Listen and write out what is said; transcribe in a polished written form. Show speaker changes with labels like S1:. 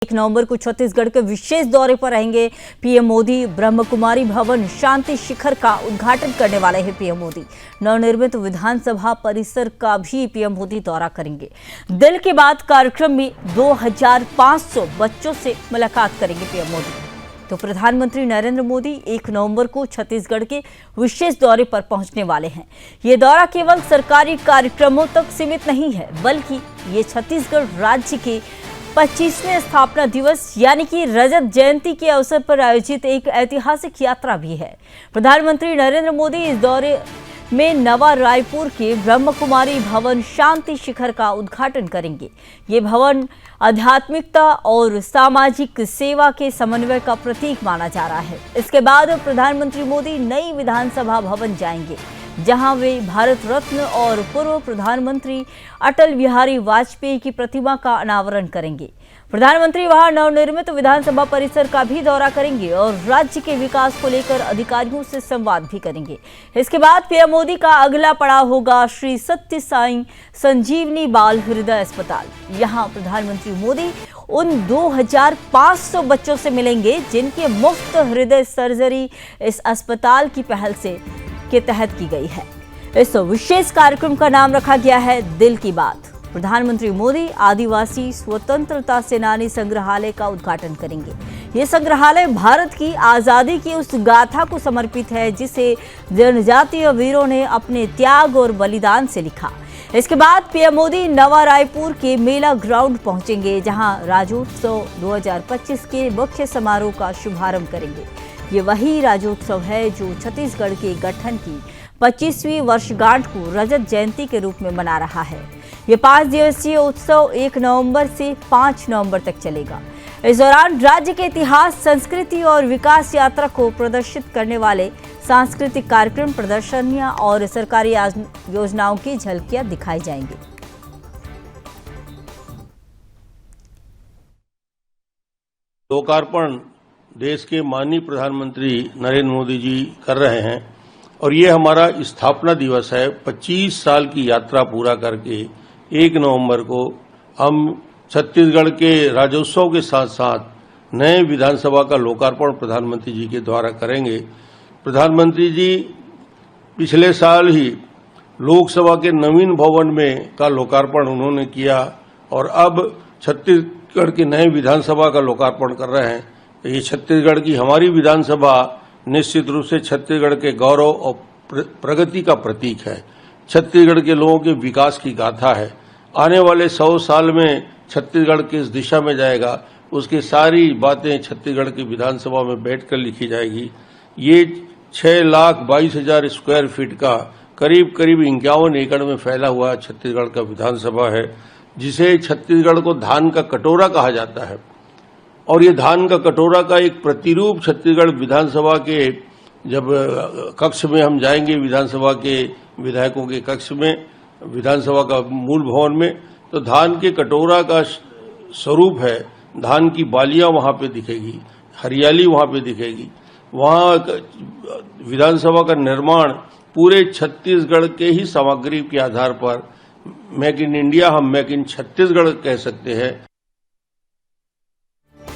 S1: 1 नवंबर को छत्तीसगढ़ के विशेष दौरे पर रहेंगे पीएम मोदी। ब्रह्मकुमारी भवन शांति शिखर का उद्घाटन करने वाले हैं पीएम मोदी। नवनिर्मित विधानसभा परिसर का भी पीएम मोदी दौरा करेंगे। दिल की बात कार्यक्रम में 2500 बच्चों से मुलाकात करेंगे पीएम मोदी। तो प्रधानमंत्री नरेंद्र मोदी 1 नवंबर को छत्तीसगढ़ के विशेष दौरे पर पहुंचने वाले हैं। ये दौरा केवल सरकारी कार्यक्रमों तक सीमित नहीं है, बल्कि ये छत्तीसगढ़ राज्य के 25वें स्थापना दिवस यानी कि रजत जयंती के अवसर पर आयोजित एक ऐतिहासिक यात्रा भी है। प्रधानमंत्री नरेंद्र मोदी इस दौरे में नवा रायपुर के ब्रह्मकुमारी भवन शांति शिखर का उद्घाटन करेंगे। ये भवन आध्यात्मिकता और सामाजिक सेवा के समन्वय का प्रतीक माना जा रहा है। इसके बाद प्रधानमंत्री मोदी नई विधानसभा भवन जाएंगे, जहां वे भारत रत्न और पूर्व प्रधानमंत्री अटल बिहारी वाजपेयी की प्रतिमा का अनावरण करेंगे। प्रधानमंत्री वहां नवनिर्मित विधानसभा परिसर का भी दौरा करेंगे और राज्य के विकास को लेकर अधिकारियों से संवाद भी करेंगे। इसके बाद पीएम मोदी का अगला पड़ाव होगा श्री सत्य साई संजीवनी बाल हृदय अस्पताल। यहां प्रधानमंत्री मोदी उन 2500 बच्चों से मिलेंगे जिनकी मुफ्त हृदय सर्जरी इस अस्पताल की पहल के तहत की गई है। इस विशेष कार्यक्रम का नाम रखा गया है दिल की बात। प्रधानमंत्री मोदी आदिवासी स्वतंत्रता सेनानी संग्रहालय का उद्घाटन करेंगे। ये संग्रहालय भारत की आजादी की उस गाथा को समर्पित है जिसे जनजातीय वीरों ने अपने त्याग और बलिदान से लिखा। इसके बाद पीएम मोदी नवा रायपुर के मेला ग्राउंड पहुंचेंगे, जहां राज्योत्सव 2025 के मुख्य समारोह का शुभारंभ करेंगे। ये वही राज्योत्सव है जो छत्तीसगढ़ के गठन की 25वीं वर्षगांठ को रजत जयंती के रूप में मना रहा है। ये 5 दिवसीय उत्सव 1 नवंबर से 5 नवंबर तक चलेगा। इस दौरान राज्य के इतिहास, संस्कृति और विकास यात्रा को प्रदर्शित करने वाले सांस्कृतिक कार्यक्रम, प्रदर्शनियां और सरकारी योजनाओं की झलकियां दिखाई जाएंगी।
S2: लोकार्पण देश के माननीय प्रधानमंत्री नरेंद्र मोदी जी कर रहे हैं और ये हमारा स्थापना दिवस है। 25 साल की यात्रा पूरा करके 1 नवंबर को हम छत्तीसगढ़ के राज्योत्सव के साथ साथ नए विधानसभा का लोकार्पण प्रधानमंत्री जी के द्वारा करेंगे। प्रधानमंत्री जी पिछले साल ही लोकसभा के नवीन भवन में का लोकार्पण उन्होंने किया और अब छत्तीसगढ़ के नए विधानसभा का लोकार्पण कर रहे हैं। ये छत्तीसगढ़ की हमारी विधानसभा निश्चित रूप से छत्तीसगढ़ के गौरव और प्रगति का प्रतीक है। छत्तीसगढ़ के लोगों के विकास की गाथा है। आने वाले 100 साल में छत्तीसगढ़ किस दिशा में जाएगा, उसकी सारी बातें छत्तीसगढ़ की विधानसभा में बैठकर लिखी जाएगी। ये 6,22,000 स्क्वायर फीट का करीब 51 एकड़ में फैला हुआ छत्तीसगढ़ का विधानसभा है, जिसे छत्तीसगढ़ को धान का कटोरा कहा जाता है। और ये धान का कटोरा का एक प्रतिरूप छत्तीसगढ़ विधानसभा के जब कक्ष में हम जाएंगे, विधानसभा के विधायकों के कक्ष में, विधानसभा का मूल भवन में, तो धान के कटोरा का स्वरूप है। धान की बालियां वहां पे दिखेगी, हरियाली वहां पे दिखेगी। वहां विधानसभा का निर्माण पूरे छत्तीसगढ़ के ही सामग्री के आधार पर मेक इन इंडिया, हम मेक इन छत्तीसगढ़ कह सकते हैं।